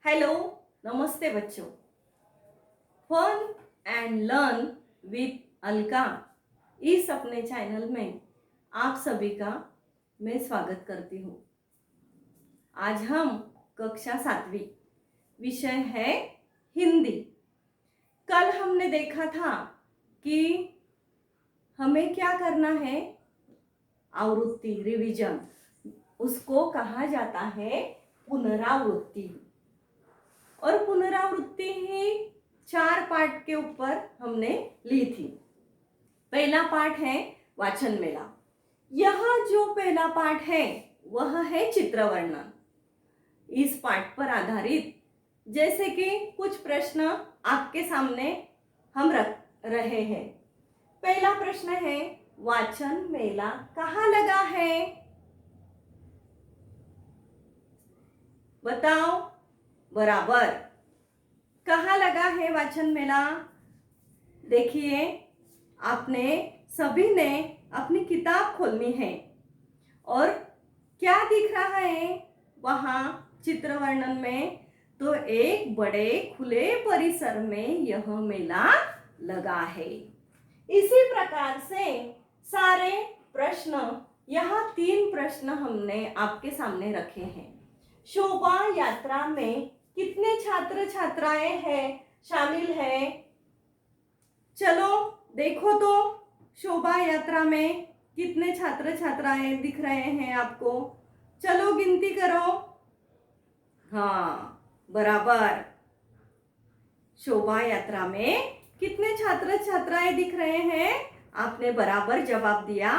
Hello, नमस्ते बच्चों। Fun and learn with Alka इस अपने चैनल में आप सभी का मैं स्वागत करती हूँ। आज हम कक्षा 7वीं, विषय है हिंदी। कल हमने देखा था कि हमें क्या करना है, आवृत्ति रिवीजन, उसको कहा जाता है पुनरावृत्ति। और पुनरावृत्ति ही 4 पार्ट के ऊपर हमने ली थी। पहला पार्ट है वाचन मेला। यह जो पहला पार्ट है वह है चित्र वर्णन। इस पार्ट पर आधारित जैसे कि कुछ प्रश्न आपके सामने हम रख रहे हैं। पहला प्रश्न है, वाचन मेला कहाँ लगा है? बताओ। बराबर, कहाँ लगा है वाचन मेला? देखिए, आपने सभी ने अपनी किताब खोलनी है और क्या दिख रहा है वहाँ चित्र वर्णन में? तो एक बड़े खुले परिसर में यह मेला लगा है। इसी प्रकार से सारे प्रश्न, यहाँ 3 प्रश्न हमने आपके सामने रखे हैं। शोभा यात्रा में कितने छात्र छात्राएं हैं शामिल हैं? चलो देखो तो, शोभा यात्रा में कितने छात्र छात्राएं दिख रहे हैं आपको? चलो गिनती करो। हाँ, बराबर। शोभा यात्रा में कितने छात्र छात्राएं दिख रहे हैं? आपने बराबर जवाब दिया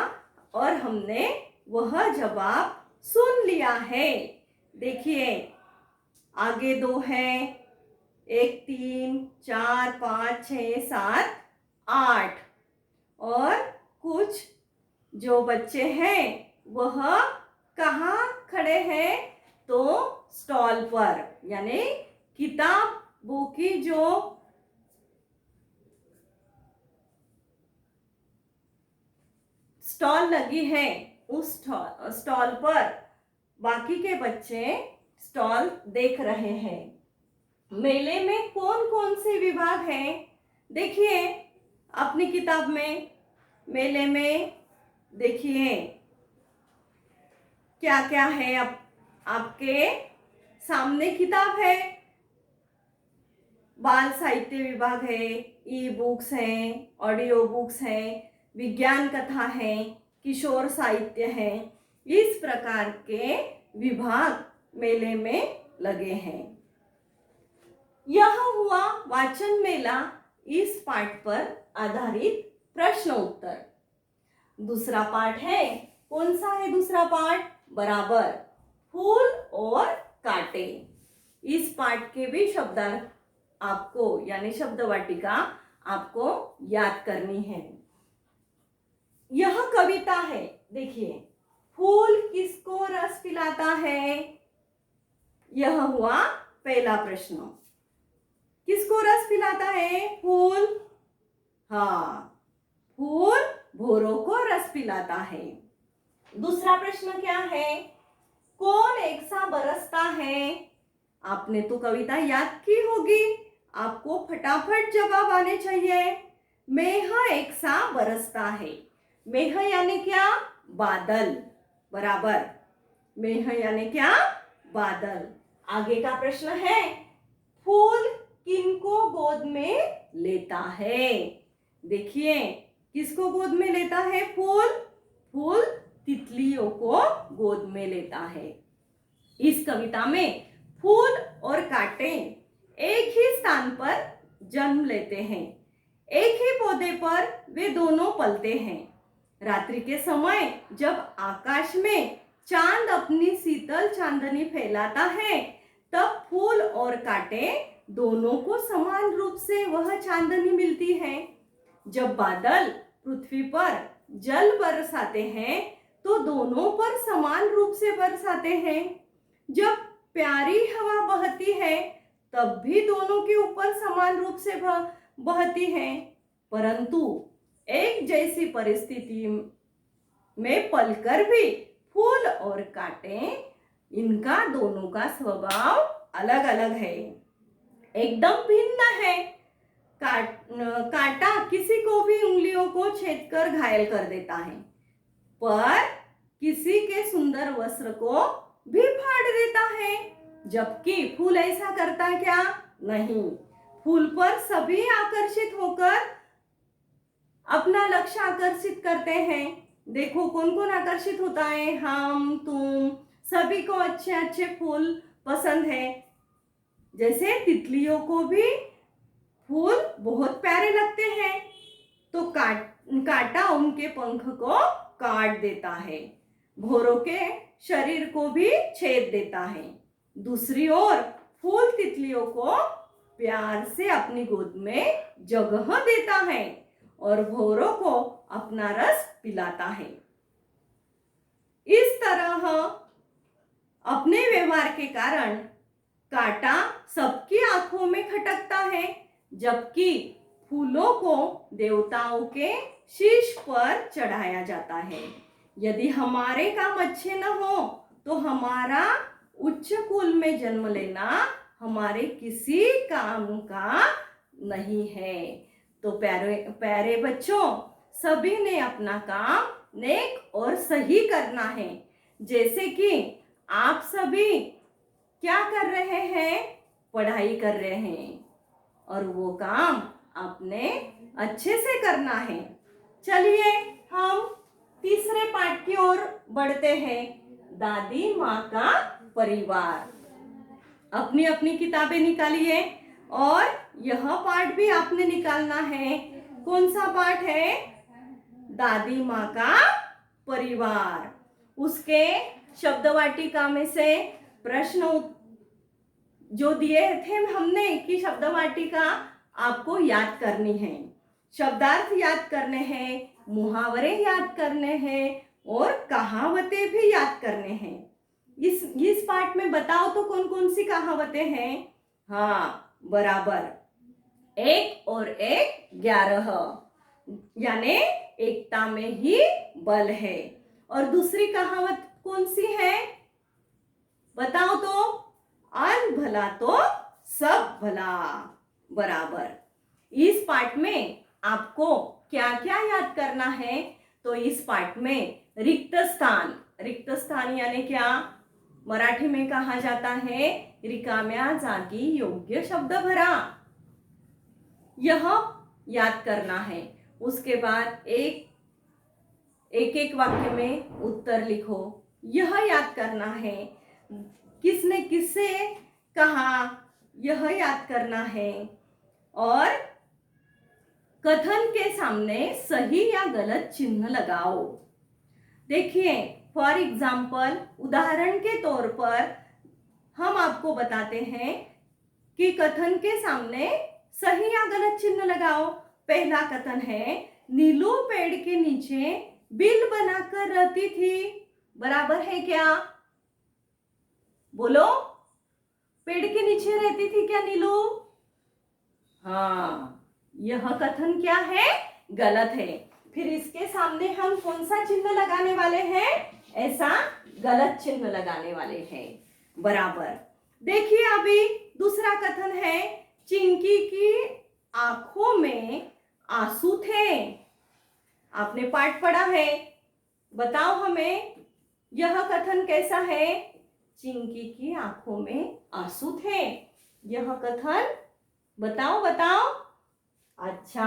और हमने वह जवाब सुन लिया है। देखिए, आगे 2 है, 1 3 4 5 6 7 8 और कुछ जो बच्चे हैं वह कहाँ खड़े हैं? तो स्टॉल पर, यानी किताबों की जो स्टॉल लगी है उस स्टॉल पर बाकी के बच्चे स्टॉल देख रहे हैं। मेले में कौन कौन से विभाग हैं? देखिए अपनी किताब में, मेले में देखिए क्या क्या है। आपके सामने किताब है, बाल साहित्य विभाग है, ई बुक्स हैं, ऑडियो बुक्स हैं, विज्ञान कथा है, किशोर साहित्य है। इस प्रकार के विभाग मेले में लगे हैं। यह हुआ वाचन मेला, इस पाठ पर आधारित प्रश्न उत्तर। दूसरा पाठ है, कौन सा है दूसरा पाठ? बराबर, फूल और कांटे। इस पाठ के भी शब्द आपको, यानी शब्द वाटिका आपको याद करनी है। यह कविता है। देखिए, फूल किसको रस पिलाता है? यह हुआ पहला प्रश्न। किसको रस पिलाता है? फूल। हाँ, फूल भौरों को रस पिलाता है। दूसरा प्रश्न क्या है? कौन एक सा बरसता है? आपने तो कविता याद की होगी, आपको फटाफट जवाब आने चाहिए। मेघ एक सा बरसता है। मेघ यानी क्या? बादल। बराबर, मेघ यानी क्या? बादल। आगे का प्रश्न है, फूल किनको गोद में लेता है? देखिए, किसको गोद में लेता है फूल? फूल तितलियों को गोद में लेता है। इस कविता में फूल और कांटे एक ही स्थान पर जन्म लेते हैं, एक ही पौधे पर वे दोनों पलते हैं। रात्रि के समय जब आकाश में चांद अपनी शीतल चांदनी फैलाता है, तब फूल और कांटे दोनों को समान रूप से वह चांदनी मिलती है। जब बादल पृथ्वी पर जल बरसाते हैं तो दोनों पर समान रूप से बरसाते हैं। जब प्यारी हवा बहती है तब भी दोनों के ऊपर समान रूप से बहती है, परंतु एक जैसी परिस्थिति में पलकर भी फूल और कांटे, इनका दोनों का स्वभाव अलग अलग है, एकदम भिन्न है। कांटा किसी को भी उंगलियों को छेद कर घायल कर देता है, पर किसी के सुंदर वस्त्र को भी फाड़ देता है। जबकि फूल ऐसा करता क्या? नहीं। फूल पर सभी आकर्षित होकर अपना लक्ष्य आकर्षित करते हैं। देखो कौन कौन आकर्षित होता है? हम, तुम, सभी को अच्छे अच्छे फूल पसंद है। जैसे तितलियों को भी फूल बहुत प्यारे लगते हैं, तो कांटा उनके पंख को काट देता है, भौरों के शरीर को भी छेद देता है। दूसरी ओर फूल तितलियों को प्यार से अपनी गोद में जगह देता है और भौरों को अपना रस पिलाता है। इस तरह अपने व्यवहार के कारण कांटा सबकी आंखों में खटकता है, जबकि फूलों को देवताओं के शीश पर चढ़ाया जाता है। यदि हमारे काम अच्छे न हो तो हमारा उच्च कुल में जन्म लेना हमारे किसी काम का नहीं है। तो प्यारे प्यारे बच्चों, सभी ने अपना काम नेक और सही करना है। जैसे कि आप सभी क्या कर रहे हैं? पढ़ाई कर रहे हैं, और वो काम आपने अच्छे से करना है। चलिए हम तीसरे पाठ की ओर बढ़ते हैं। दादी माँ का परिवार। अपनी अपनी किताबें निकालिए और यह पाठ भी आपने निकालना है। कौन सा पाठ है? दादी माँ का परिवार। उसके शब्द वाटिका में से प्रश्न जो दिए थे हमने कि शब्द वाटिका आपको याद करनी है, शब्दार्थ याद करने हैं, मुहावरे याद करने हैं और कहावतें भी याद करने हैं। इस पाठ में बताओ तो कौन कौन सी कहावतें हैं? हाँ, बराबर, 1 और 1 11, यानी एकता में ही बल है। और दूसरी कहावत कौन सी है? बताओ तो। अन भला तो सब भला, बराबर। इस पाठ में आपको क्या क्या याद करना है? तो इस पाठ में रिक्त स्थान यानी क्या? मराठी में कहा जाता है रिकाम्या जागी योग्य शब्द भरा, यह याद करना है। उसके बाद एक एक वाक्य में उत्तर लिखो, यह याद करना है। किसने किससे कहा, यह याद करना है। और कथन के सामने सही या गलत चिन्ह लगाओ। देखिए, फॉर एग्जाम्पल, उदाहरण के तौर पर हम आपको बताते हैं कि कथन के सामने सही या गलत चिन्ह लगाओ। पहला कथन है, नीलू पेड़ के नीचे बिल बनाकर रहती थी। बराबर है क्या? बोलो, पेड़ के नीचे रहती थी क्या नीलू? हाँ, यह कथन क्या है? गलत है। फिर इसके सामने हम कौन सा चिन्ह लगाने वाले हैं? ऐसा गलत चिन्ह लगाने वाले हैं। बराबर। देखिए अभी दूसरा कथन है, चिंकी की आंखों में आंसू थे। आपने पाठ पढ़ा है, बताओ हमें यह कथन कैसा है? चिंकी की आंखों में आंसू थे, यह कथन बताओ बताओ। अच्छा,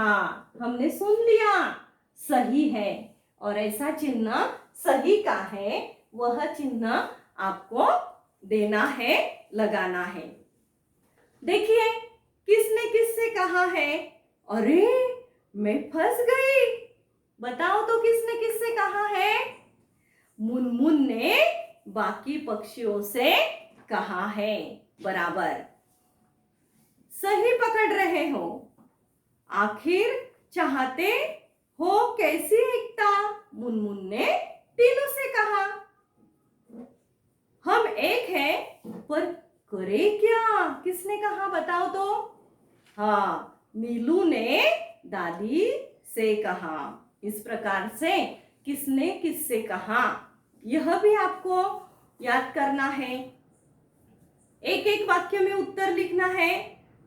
हमने सुन लिया, सही है। और ऐसा चिन्ह सही का है, वह चिन्ह आपको देना है, लगाना है। देखिए, किसने किससे कहा है? अरे मैं फंस गई। बताओ तो किसने किससे कहा है? मुनमुन ने बाकी पक्षियों से कहा है। बराबर, सही पकड़ रहे हो। आखिर चाहते हो कैसी एकता? मुनमुन ने तीनों से कहा। हम एक हैं पर करे क्या? किसने कहा बताओ तो? हाँ, नीलू ने दादी से कहा। इस प्रकार से किसने किससे कहा, यह भी आपको याद करना है। एक एक वाक्य में उत्तर लिखना है।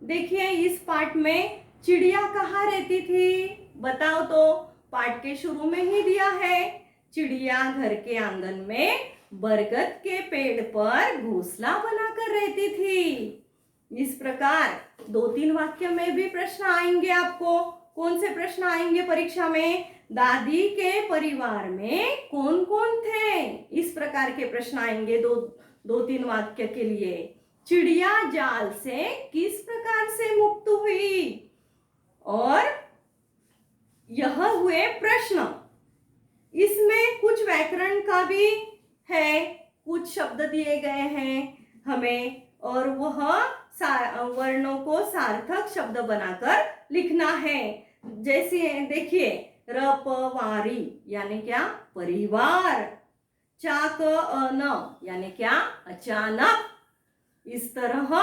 देखिए इस पाठ में चिड़िया कहाँ रहती थी, बताओ तो। पाठ के शुरू में ही दिया है, चिड़िया घर के आंगन में बरगद के पेड़ पर घोंसला बनाकर रहती थी। इस प्रकार 2-3 वाक्य में भी प्रश्न आएंगे आपको। कौन से प्रश्न आएंगे परीक्षा में? दादी के परिवार में कौन कौन थे, इस प्रकार के प्रश्न आएंगे 2-3 वाक्य के लिए। चिड़िया जाल से किस प्रकार से मुक्त हुई, और यह हुए प्रश्न। इसमें कुछ व्याकरण का भी है, कुछ शब्द दिए गए हैं हमें, और वह वर्णों को सार्थक शब्द बनाकर लिखना है। जैसे देखिए, रपवारी यानी क्या? परिवार। चाक अन यानी क्या? अचानक। इस तरह।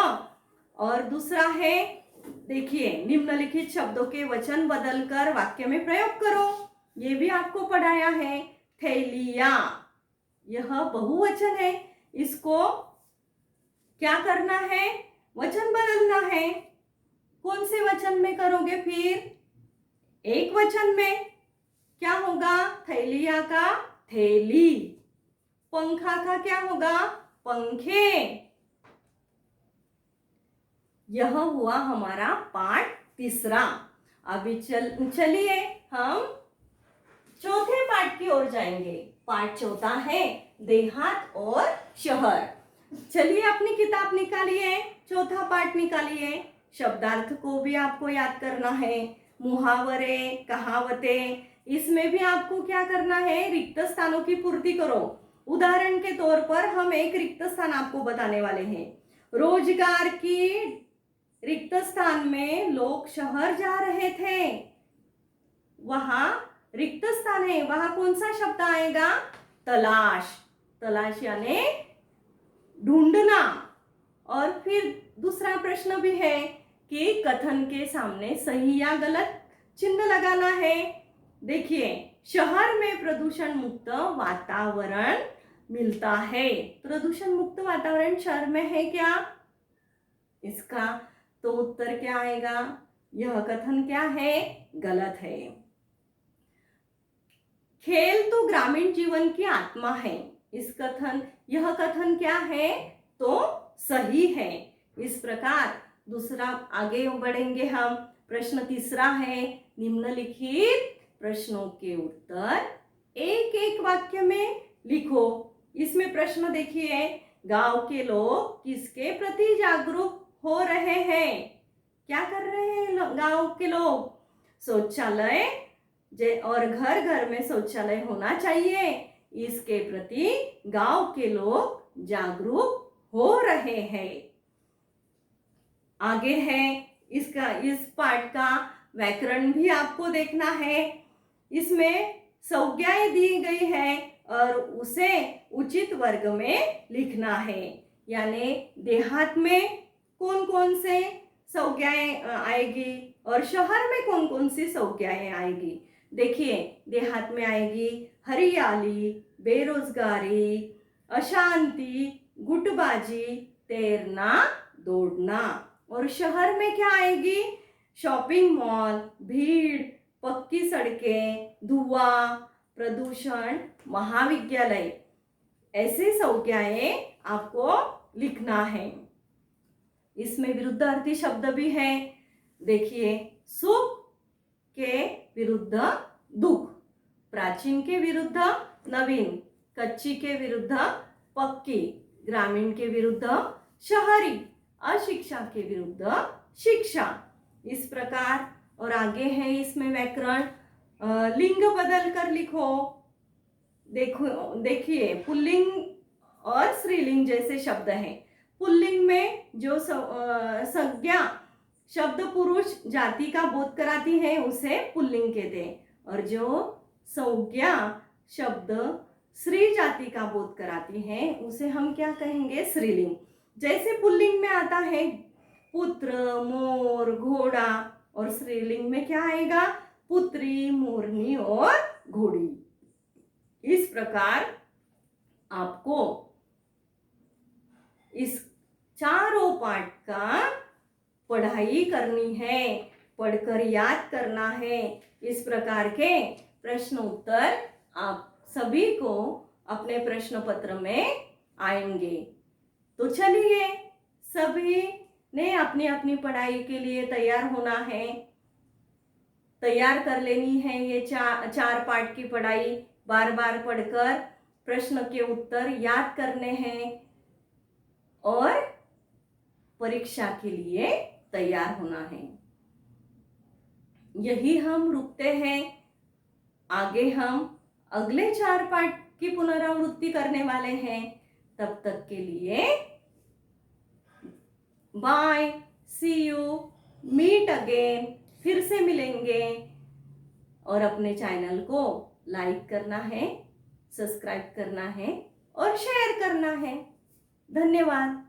और दूसरा है, देखिए, निम्नलिखित शब्दों के वचन बदलकर वाक्य में प्रयोग करो। ये भी आपको पढ़ाया है। थैलिया, यह बहुवचन है, इसको क्या करना है? वचन बदलना है। कौन से वचन में करोगे फिर? एक वचन में क्या होगा? थैलिया का थैली। पंखा का क्या होगा? पंखे। यह हुआ हमारा पाठ 3। अभी चलिए हम चौथे पाठ की ओर जाएंगे। पाठ 4 है देहात और शहर। चलिए अपनी किताब निकालिए, चौथा पाठ निकालिए। शब्दार्थ को भी आपको याद करना है, मुहावरे, कहावतें, इसमें भी आपको क्या करना है? रिक्त स्थानों की पूर्ति करो। उदाहरण के तौर पर हम एक रिक्त स्थान आपको बताने वाले हैं। रोजगार की रिक्त स्थान में लोग शहर जा रहे थे, वहां रिक्त स्थान है, वहां कौन सा शब्द आएगा? तलाश। तलाश यानी ढूंढना। और फिर दूसरा प्रश्न भी है कि कथन के सामने सही या गलत चिन्ह लगाना है। देखिए, शहर में प्रदूषण मुक्त वातावरण मिलता है। प्रदूषण मुक्त वातावरण शहर में है क्या? इसका तो उत्तर क्या आएगा? यह कथन क्या है? गलत है। खेल तो ग्रामीण जीवन की आत्मा है। यह कथन क्या है? तो सही है। इस प्रकार दूसरा आगे बढ़ेंगे हम। प्रश्न 3 है, निम्नलिखित प्रश्नों के उत्तर एक एक वाक्य में लिखो। इसमें प्रश्न देखिए, गांव के लोग किसके प्रति जागरूक हो रहे हैं? क्या कर रहे हैं गांव के लोग? शौचालय और घर घर में शौचालय होना चाहिए, इसके प्रति गांव के लोग जागरूक हो रहे हैं। आगे है इस पाठ का व्याकरण भी आपको देखना है। इसमें संज्ञाएं दी गई है और उसे उचित वर्ग में लिखना है। यानी देहात में कौन कौन से संज्ञाएं आएगी और शहर में कौन कौन सी संज्ञाएं आएगी। देखिए, देहात में आएगी हरियाली, बेरोजगारी, अशांति, गुटबाजी, तैरना, दौड़ना। और शहर में क्या आएगी? शॉपिंग मॉल, भीड़, पक्की सड़कें, धुआं, प्रदूषण, महाविद्यालय। ऐसे संज्ञाएं आपको लिखना है। इसमें विरुद्धार्थी शब्द भी है। देखिए, सुख के विरुद्ध दुख, प्राचीन के विरुद्ध नवीन, कच्ची के विरुद्ध पक्की, ग्रामीण के विरुद्ध शहरी, अशिक्षा के विरुद्ध शिक्षा। इस प्रकार। और आगे है इसमें व्याकरण, लिंग बदल कर लिखो। देखिए, पुल्लिंग और स्त्रीलिंग जैसे शब्द हैं। पुल्लिंग में जो संज्ञा शब्द पुरुष जाति का बोध कराती है उसे पुल्लिंग कहते हैं, और जो संज्ञा शब्द स्त्री जाति का बोध कराती है उसे हम क्या कहेंगे? स्त्रीलिंग। जैसे पुल्लिंग में आता है पुत्र, मोर, घोड़ा, और स्त्रीलिंग में क्या आएगा? पुत्री, मोरनी और घोड़ी। इस प्रकार आपको इस चारों पाठ का पढ़ाई करनी है, पढ़कर याद करना है। इस प्रकार के प्रश्न उत्तर आप सभी को अपने प्रश्न पत्र में आएंगे। तो चलिए, सभी ने अपनी अपनी पढ़ाई के लिए तैयार होना है, तैयार कर लेनी है। ये चार पाठ की पढ़ाई बार बार पढ़कर प्रश्न के उत्तर याद करने हैं और परीक्षा के लिए तैयार होना है। यही हम रुकते हैं। आगे हम अगले चार पाठ की पुनरावृत्ति करने वाले हैं। तब तक के लिए bye, see you, meet again. फिर से मिलेंगे। और अपने चैनल को लाइक करना है, सब्सक्राइब करना है और शेयर करना है। धन्यवाद।